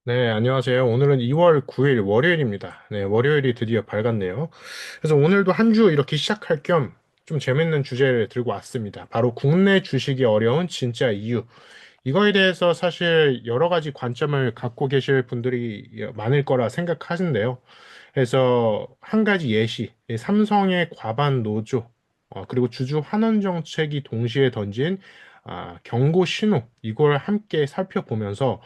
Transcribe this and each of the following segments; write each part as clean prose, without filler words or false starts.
네, 안녕하세요. 오늘은 2월 9일 월요일입니다. 네, 월요일이 드디어 밝았네요. 그래서 오늘도 한 주 이렇게 시작할 겸 좀 재밌는 주제를 들고 왔습니다. 바로 국내 주식이 어려운 진짜 이유. 이거에 대해서 사실 여러 가지 관점을 갖고 계실 분들이 많을 거라 생각하는데요. 그래서 한 가지 예시, 이 삼성의 과반 노조, 그리고 주주 환원 정책이 동시에 던진 경고 신호, 이걸 함께 살펴보면서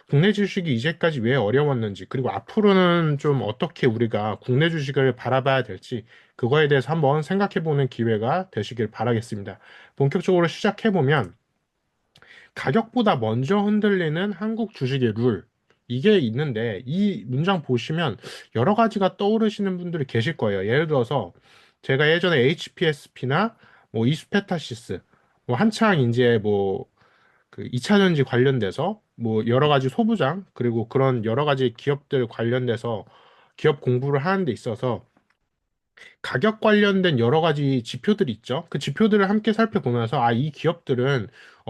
국내 주식이 이제까지 왜 어려웠는지, 그리고 앞으로는 좀 어떻게 우리가 국내 주식을 바라봐야 될지, 그거에 대해서 한번 생각해보는 기회가 되시길 바라겠습니다. 본격적으로 시작해보면, 가격보다 먼저 흔들리는 한국 주식의 룰, 이게 있는데, 이 문장 보시면 여러 가지가 떠오르시는 분들이 계실 거예요. 예를 들어서, 제가 예전에 HPSP나 뭐 이스페타시스, 뭐 한창 이제 뭐 그 2차 전지 관련돼서 뭐 여러 가지 소부장 그리고 그런 여러 가지 기업들 관련돼서 기업 공부를 하는 데 있어서 가격 관련된 여러 가지 지표들이 있죠. 그 지표들을 함께 살펴보면서 이 기업들은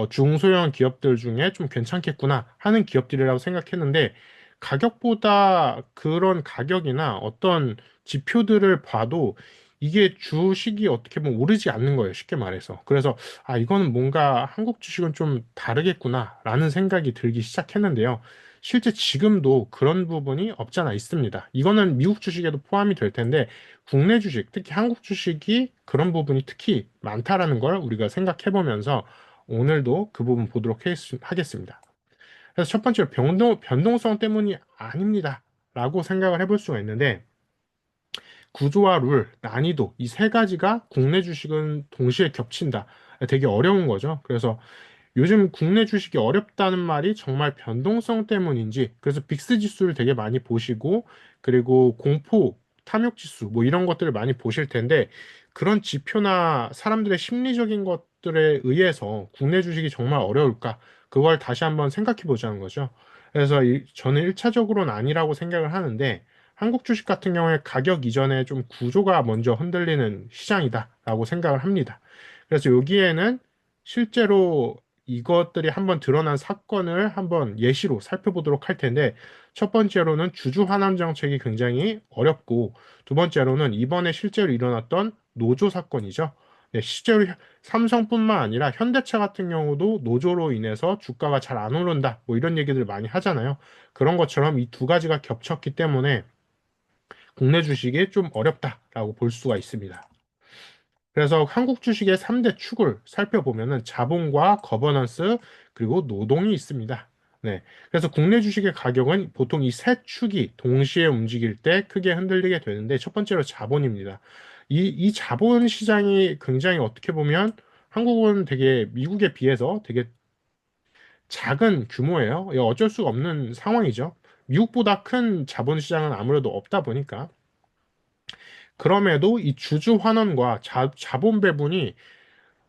중소형 기업들 중에 좀 괜찮겠구나 하는 기업들이라고 생각했는데 가격보다 그런 가격이나 어떤 지표들을 봐도 이게 주식이 어떻게 보면 오르지 않는 거예요. 쉽게 말해서. 그래서 이거는 뭔가 한국 주식은 좀 다르겠구나라는 생각이 들기 시작했는데요. 실제 지금도 그런 부분이 없잖아 있습니다. 이거는 미국 주식에도 포함이 될 텐데 국내 주식, 특히 한국 주식이 그런 부분이 특히 많다라는 걸 우리가 생각해 보면서 오늘도 그 부분 보도록 하겠습니다. 그래서 첫 번째로 변동성 때문이 아닙니다. 라고 생각을 해볼 수가 있는데 구조와 룰, 난이도 이 세 가지가 국내 주식은 동시에 겹친다. 되게 어려운 거죠. 그래서 요즘 국내 주식이 어렵다는 말이 정말 변동성 때문인지, 그래서 빅스 지수를 되게 많이 보시고, 그리고 공포, 탐욕 지수, 뭐 이런 것들을 많이 보실 텐데, 그런 지표나 사람들의 심리적인 것들에 의해서 국내 주식이 정말 어려울까? 그걸 다시 한번 생각해 보자는 거죠. 그래서 저는 1차적으로는 아니라고 생각을 하는데, 한국 주식 같은 경우에 가격 이전에 좀 구조가 먼저 흔들리는 시장이다라고 생각을 합니다. 그래서 여기에는 실제로 이것들이 한번 드러난 사건을 한번 예시로 살펴보도록 할 텐데, 첫 번째로는 주주 환원 정책이 굉장히 어렵고, 두 번째로는 이번에 실제로 일어났던 노조 사건이죠. 네, 실제로 삼성뿐만 아니라 현대차 같은 경우도 노조로 인해서 주가가 잘 안 오른다, 뭐 이런 얘기들 많이 하잖아요. 그런 것처럼 이 두 가지가 겹쳤기 때문에 국내 주식이 좀 어렵다라고 볼 수가 있습니다. 그래서 한국 주식의 3대 축을 살펴보면은 자본과 거버넌스 그리고 노동이 있습니다. 네. 그래서 국내 주식의 가격은 보통 이 세 축이 동시에 움직일 때 크게 흔들리게 되는데 첫 번째로 자본입니다. 이 자본 시장이 굉장히 어떻게 보면 한국은 되게 미국에 비해서 되게 작은 규모예요. 이거 어쩔 수가 없는 상황이죠. 미국보다 큰 자본 시장은 아무래도 없다 보니까 그럼에도 이 주주 환원과 자본 배분이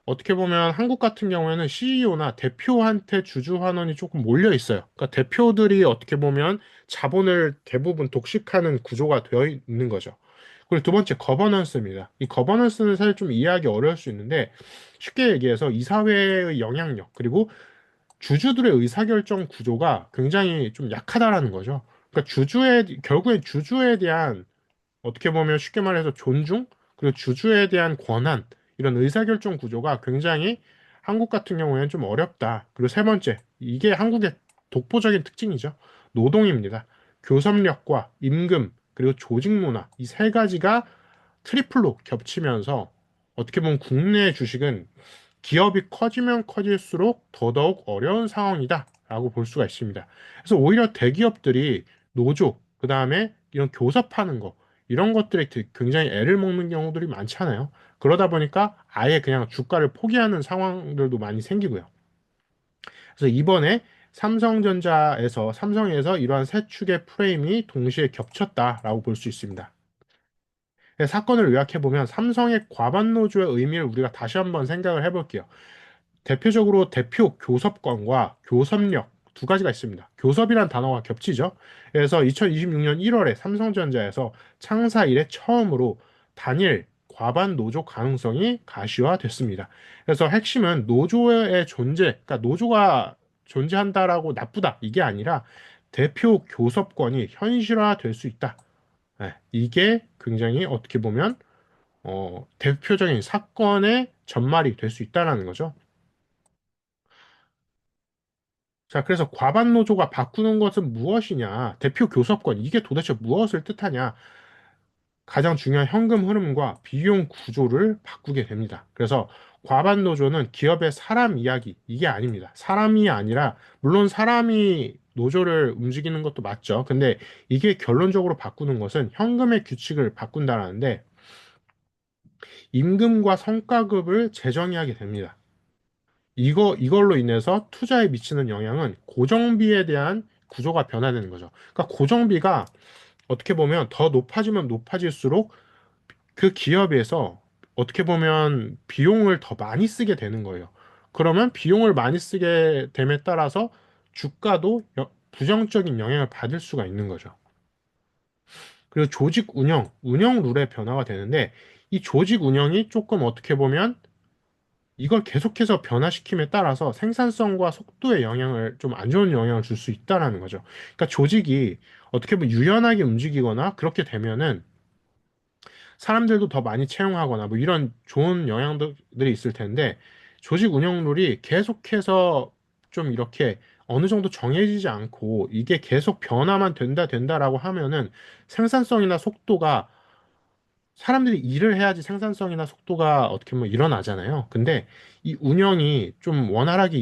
어떻게 보면 한국 같은 경우에는 CEO나 대표한테 주주 환원이 조금 몰려 있어요. 그러니까 대표들이 어떻게 보면 자본을 대부분 독식하는 구조가 되어 있는 거죠. 그리고 두 번째, 거버넌스입니다. 이 거버넌스는 사실 좀 이해하기 어려울 수 있는데 쉽게 얘기해서 이사회의 영향력 그리고 주주들의 의사결정 구조가 굉장히 좀 약하다라는 거죠. 그러니까 결국엔 주주에 대한 어떻게 보면 쉽게 말해서 존중, 그리고 주주에 대한 권한, 이런 의사결정 구조가 굉장히 한국 같은 경우에는 좀 어렵다. 그리고 세 번째, 이게 한국의 독보적인 특징이죠. 노동입니다. 교섭력과 임금, 그리고 조직 문화, 이 세 가지가 트리플로 겹치면서 어떻게 보면 국내 주식은 기업이 커지면 커질수록 더더욱 어려운 상황이다라고 볼 수가 있습니다. 그래서 오히려 대기업들이 노조, 그 다음에 이런 교섭하는 거, 이런 것들이 굉장히 애를 먹는 경우들이 많잖아요. 그러다 보니까 아예 그냥 주가를 포기하는 상황들도 많이 생기고요. 그래서 이번에 삼성에서 이러한 세 축의 프레임이 동시에 겹쳤다라고 볼 수 있습니다. 사건을 요약해보면 삼성의 과반 노조의 의미를 우리가 다시 한번 생각을 해볼게요. 대표적으로 대표 교섭권과 교섭력 두 가지가 있습니다. 교섭이란 단어가 겹치죠. 그래서 2026년 1월에 삼성전자에서 창사 이래 처음으로 단일 과반 노조 가능성이 가시화됐습니다. 그래서 핵심은 노조의 존재, 그러니까 노조가 존재한다라고 나쁘다 이게 아니라 대표 교섭권이 현실화될 수 있다. 네, 이게 굉장히 어떻게 보면 대표적인 사건의 전말이 될 수 있다라는 거죠. 자, 그래서 과반 노조가 바꾸는 것은 무엇이냐? 대표 교섭권, 이게 도대체 무엇을 뜻하냐? 가장 중요한 현금 흐름과 비용 구조를 바꾸게 됩니다. 그래서 과반 노조는 기업의 사람 이야기, 이게 아닙니다. 사람이 아니라, 물론 사람이 노조를 움직이는 것도 맞죠. 근데 이게 결론적으로 바꾸는 것은 현금의 규칙을 바꾼다라는데, 임금과 성과급을 재정의하게 됩니다. 이걸로 인해서 투자에 미치는 영향은 고정비에 대한 구조가 변화되는 거죠. 그러니까 고정비가 어떻게 보면 더 높아지면 높아질수록 그 기업에서 어떻게 보면 비용을 더 많이 쓰게 되는 거예요. 그러면 비용을 많이 쓰게 됨에 따라서 주가도 부정적인 영향을 받을 수가 있는 거죠. 그리고 조직 운영 룰의 변화가 되는데 이 조직 운영이 조금 어떻게 보면 이걸 계속해서 변화시킴에 따라서 생산성과 속도에 영향을 좀 안 좋은 영향을 줄 수 있다라는 거죠. 그러니까 조직이 어떻게 보면 유연하게 움직이거나 그렇게 되면은 사람들도 더 많이 채용하거나 뭐 이런 좋은 영향들이 있을 텐데 조직 운영률이 계속해서 좀 이렇게 어느 정도 정해지지 않고 이게 계속 변화만 된다라고 하면은 생산성이나 속도가 사람들이 일을 해야지 생산성이나 속도가 어떻게 보면 일어나잖아요. 근데 이 운영이 좀 원활하게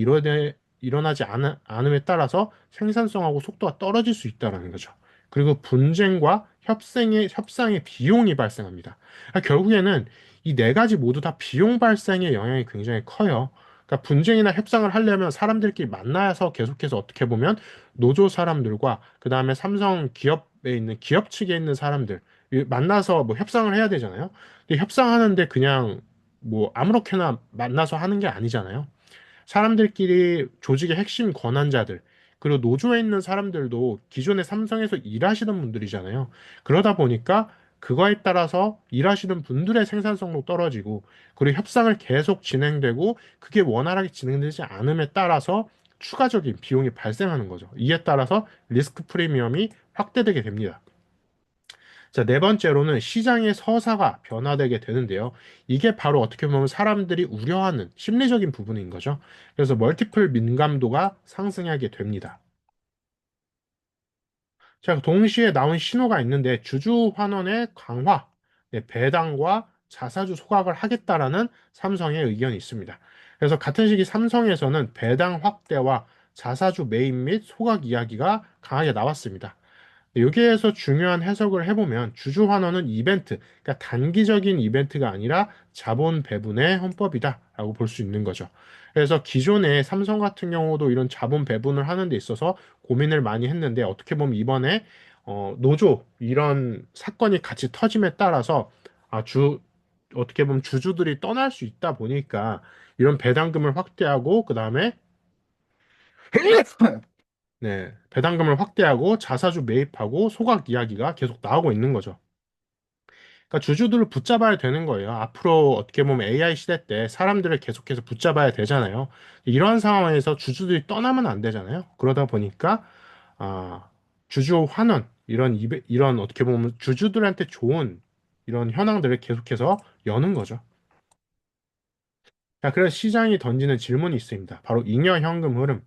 일어나지 않음에 따라서 생산성하고 속도가 떨어질 수 있다는 거죠. 그리고 분쟁과 협상의 비용이 발생합니다. 그러니까 결국에는 이 네 가지 모두 다 비용 발생의 영향이 굉장히 커요. 그러니까 분쟁이나 협상을 하려면 사람들끼리 만나서 계속해서 어떻게 보면 노조 사람들과 그 다음에 삼성 기업에 있는 기업 측에 있는 사람들 만나서 뭐 협상을 해야 되잖아요. 근데 협상하는데 그냥 뭐 아무렇게나 만나서 하는 게 아니잖아요. 사람들끼리 조직의 핵심 권한자들, 그리고 노조에 있는 사람들도 기존에 삼성에서 일하시던 분들이잖아요. 그러다 보니까 그거에 따라서 일하시는 분들의 생산성도 떨어지고, 그리고 협상을 계속 진행되고, 그게 원활하게 진행되지 않음에 따라서 추가적인 비용이 발생하는 거죠. 이에 따라서 리스크 프리미엄이 확대되게 됩니다. 자, 네 번째로는 시장의 서사가 변화되게 되는데요. 이게 바로 어떻게 보면 사람들이 우려하는 심리적인 부분인 거죠. 그래서 멀티플 민감도가 상승하게 됩니다. 자, 동시에 나온 신호가 있는데 주주 환원의 강화, 네, 배당과 자사주 소각을 하겠다라는 삼성의 의견이 있습니다. 그래서 같은 시기 삼성에서는 배당 확대와 자사주 매입 및 소각 이야기가 강하게 나왔습니다. 여기에서 중요한 해석을 해보면 주주 환원은 이벤트, 그러니까 단기적인 이벤트가 아니라 자본 배분의 헌법이다라고 볼 수 있는 거죠. 그래서 기존에 삼성 같은 경우도 이런 자본 배분을 하는 데 있어서 고민을 많이 했는데 어떻게 보면 이번에 노조 이런 사건이 같이 터짐에 따라서 어떻게 보면 주주들이 떠날 수 있다 보니까 이런 배당금을 확대하고 그다음에 배당금을 확대하고 자사주 매입하고 소각 이야기가 계속 나오고 있는 거죠. 그러니까 주주들을 붙잡아야 되는 거예요. 앞으로 어떻게 보면 AI 시대 때 사람들을 계속해서 붙잡아야 되잖아요. 이러한 상황에서 주주들이 떠나면 안 되잖아요. 그러다 보니까 아, 주주 환원 이런 어떻게 보면 주주들한테 좋은 이런 현황들을 계속해서 여는 거죠. 자, 그래서 시장이 던지는 질문이 있습니다. 바로 잉여 현금 흐름.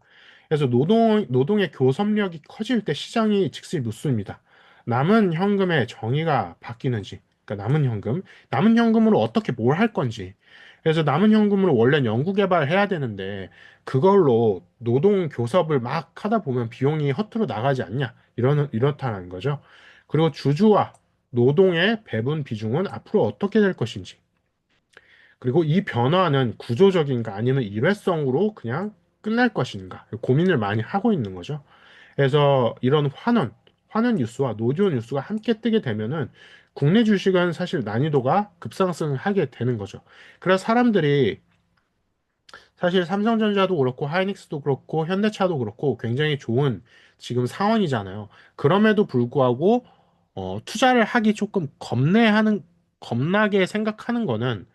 그래서 노동의 교섭력이 커질 때 시장이 즉시 묻습니다. 남은 현금의 정의가 바뀌는지, 그러니까 남은 현금으로 어떻게 뭘 할 건지. 그래서 남은 현금으로 원래 연구 개발해야 되는데 그걸로 노동 교섭을 막 하다 보면 비용이 허투루 나가지 않냐. 이렇다는 거죠. 그리고 주주와 노동의 배분 비중은 앞으로 어떻게 될 것인지. 그리고 이 변화는 구조적인가 아니면 일회성으로 그냥 끝날 것인가 고민을 많이 하고 있는 거죠. 그래서 이런 환원 뉴스와 노조 뉴스가 함께 뜨게 되면은 국내 주식은 사실 난이도가 급상승하게 되는 거죠. 그래서 사람들이 사실 삼성전자도 그렇고 하이닉스도 그렇고 현대차도 그렇고 굉장히 좋은 지금 상황이잖아요. 그럼에도 불구하고 투자를 하기 조금 겁나게 생각하는 거는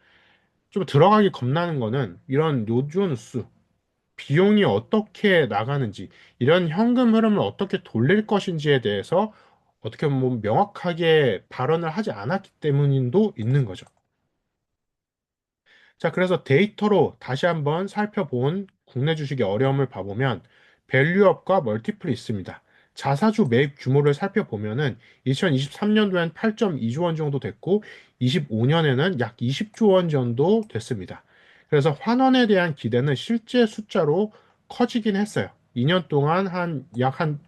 좀 들어가기 겁나는 거는 이런 노조 뉴스, 비용이 어떻게 나가는지, 이런 현금 흐름을 어떻게 돌릴 것인지에 대해서 어떻게 보면 명확하게 발언을 하지 않았기 때문인도 있는 거죠. 자, 그래서 데이터로 다시 한번 살펴본 국내 주식의 어려움을 봐보면 밸류업과 멀티플이 있습니다. 자사주 매입 규모를 살펴보면은 2023년도엔 8.2조 원 정도 됐고 25년에는 약 20조 원 정도 됐습니다. 그래서 환원에 대한 기대는 실제 숫자로 커지긴 했어요. 2년 동안 약 한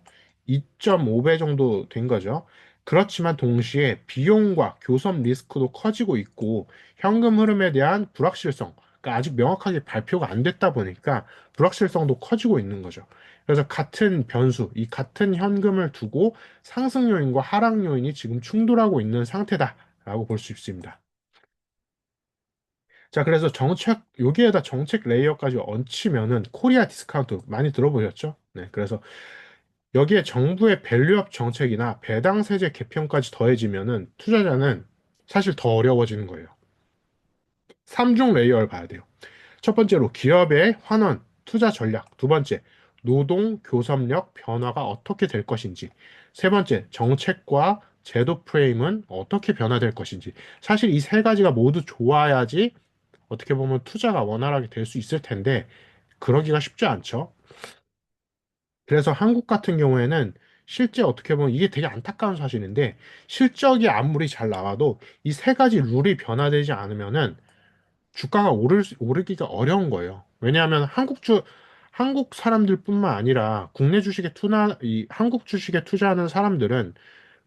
2.5배 정도 된 거죠. 그렇지만 동시에 비용과 교섭 리스크도 커지고 있고 현금 흐름에 대한 불확실성, 그러니까 아직 명확하게 발표가 안 됐다 보니까 불확실성도 커지고 있는 거죠. 그래서 같은 변수, 이 같은 현금을 두고 상승 요인과 하락 요인이 지금 충돌하고 있는 상태다라고 볼 수 있습니다. 자, 그래서 여기에다 정책 레이어까지 얹히면은 코리아 디스카운트 많이 들어보셨죠? 네, 그래서 여기에 정부의 밸류업 정책이나 배당 세제 개편까지 더해지면은 투자자는 사실 더 어려워지는 거예요. 3중 레이어를 봐야 돼요. 첫 번째로 기업의 환원, 투자 전략. 두 번째, 노동 교섭력 변화가 어떻게 될 것인지. 세 번째, 정책과 제도 프레임은 어떻게 변화될 것인지. 사실 이 세 가지가 모두 좋아야지 어떻게 보면 투자가 원활하게 될 수 있을 텐데, 그러기가 쉽지 않죠. 그래서 한국 같은 경우에는 실제 어떻게 보면 이게 되게 안타까운 사실인데, 실적이 아무리 잘 나와도 이 세 가지 룰이 변화되지 않으면은 주가가 오르기가 어려운 거예요. 왜냐하면 한국 사람들뿐만 아니라 국내 이 한국 주식에 투자하는 사람들은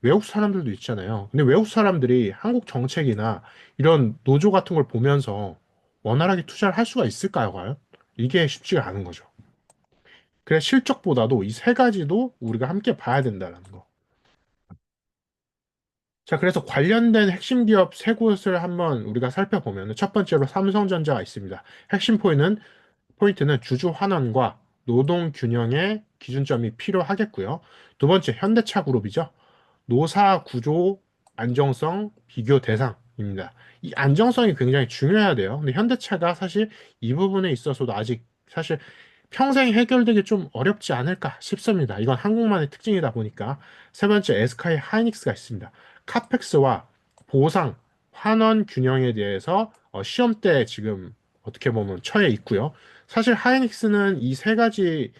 외국 사람들도 있잖아요. 근데 외국 사람들이 한국 정책이나 이런 노조 같은 걸 보면서 원활하게 투자를 할 수가 있을까요, 과연? 이게 쉽지가 않은 거죠. 그래서 실적보다도 이 세 가지도 우리가 함께 봐야 된다는 거. 자, 그래서 관련된 핵심 기업 세 곳을 한번 우리가 살펴보면 첫 번째로 삼성전자가 있습니다. 핵심 포인트는 주주 환원과 노동 균형의 기준점이 필요하겠고요. 두 번째, 현대차 그룹이죠. 노사 구조 안정성 비교 대상입니다. 이 안정성이 굉장히 중요해야 돼요. 근데 현대차가 사실 이 부분에 있어서도 아직 사실 평생 해결되기 좀 어렵지 않을까 싶습니다. 이건 한국만의 특징이다 보니까. 세 번째, SK 하이닉스가 있습니다. 카펙스와 보상, 환원 균형에 대해서 시험대에 지금 어떻게 보면 처해 있고요. 사실 하이닉스는 이 세 가지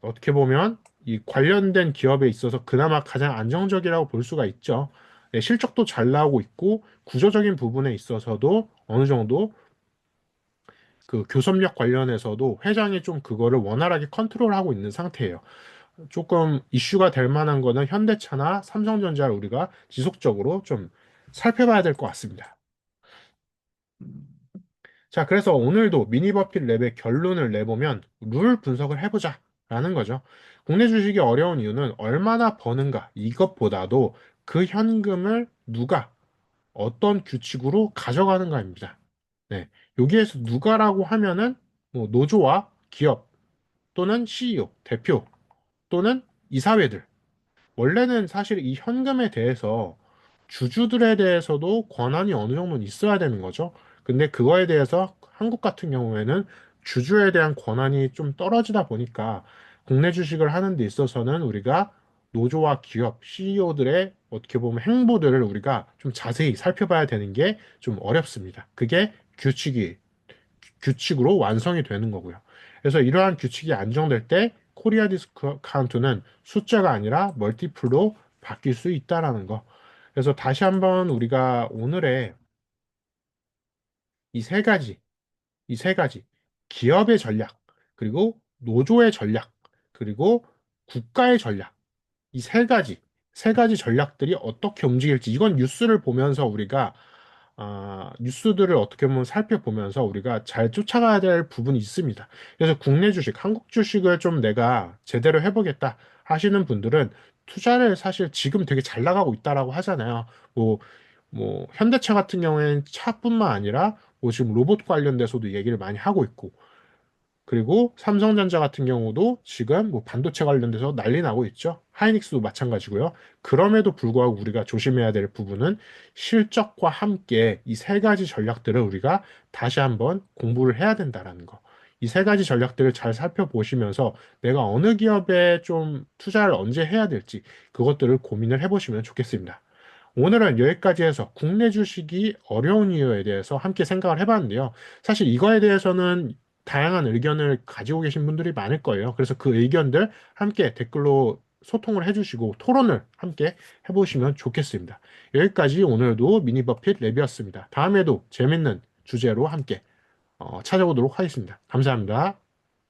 어떻게 보면 이 관련된 기업에 있어서 그나마 가장 안정적이라고 볼 수가 있죠. 네, 실적도 잘 나오고 있고 구조적인 부분에 있어서도 어느 정도 그 교섭력 관련해서도 회장이 좀 그거를 원활하게 컨트롤하고 있는 상태예요. 조금 이슈가 될 만한 거는 현대차나 삼성전자를 우리가 지속적으로 좀 살펴봐야 될 것 같습니다. 자, 그래서 오늘도 미니버핏 랩의 결론을 내보면 룰 분석을 해보자라는 거죠. 국내 주식이 어려운 이유는 얼마나 버는가 이것보다도 그 현금을 누가 어떤 규칙으로 가져가는가입니다. 네, 여기에서 누가라고 하면은 뭐 노조와 기업 또는 CEO, 대표 또는 이사회들. 원래는 사실 이 현금에 대해서 주주들에 대해서도 권한이 어느 정도는 있어야 되는 거죠. 근데 그거에 대해서 한국 같은 경우에는 주주에 대한 권한이 좀 떨어지다 보니까 국내 주식을 하는 데 있어서는 우리가 노조와 기업, CEO들의 어떻게 보면 행보들을 우리가 좀 자세히 살펴봐야 되는 게 좀 어렵습니다. 그게 규칙으로 완성이 되는 거고요. 그래서 이러한 규칙이 안정될 때 코리아 디스카운트는 숫자가 아니라 멀티플로 바뀔 수 있다라는 거. 그래서 다시 한번 우리가 오늘의 이 세 가지, 이 세 가지, 기업의 전략, 그리고 노조의 전략, 그리고 국가의 전략, 이 세 가지 전략들이 어떻게 움직일지, 이건 뉴스를 보면서 우리가 뉴스들을 어떻게 보면 살펴보면서 우리가 잘 쫓아가야 될 부분이 있습니다. 그래서 국내 주식, 한국 주식을 좀 내가 제대로 해보겠다 하시는 분들은 투자를 사실 지금 되게 잘 나가고 있다라고 하잖아요. 뭐, 현대차 같은 경우에는 차뿐만 아니라 뭐 지금 로봇 관련돼서도 얘기를 많이 하고 있고, 그리고 삼성전자 같은 경우도 지금 뭐 반도체 관련돼서 난리 나고 있죠. 하이닉스도 마찬가지고요. 그럼에도 불구하고 우리가 조심해야 될 부분은 실적과 함께 이 세 가지 전략들을 우리가 다시 한번 공부를 해야 된다라는 거. 이 세 가지 전략들을 잘 살펴보시면서 내가 어느 기업에 좀 투자를 언제 해야 될지 그것들을 고민을 해보시면 좋겠습니다. 오늘은 여기까지 해서 국내 주식이 어려운 이유에 대해서 함께 생각을 해봤는데요. 사실 이거에 대해서는 다양한 의견을 가지고 계신 분들이 많을 거예요. 그래서 그 의견들 함께 댓글로 소통을 해주시고 토론을 함께 해보시면 좋겠습니다. 여기까지 오늘도 미니버핏 랩이었습니다. 다음에도 재밌는 주제로 함께 찾아보도록 하겠습니다. 감사합니다.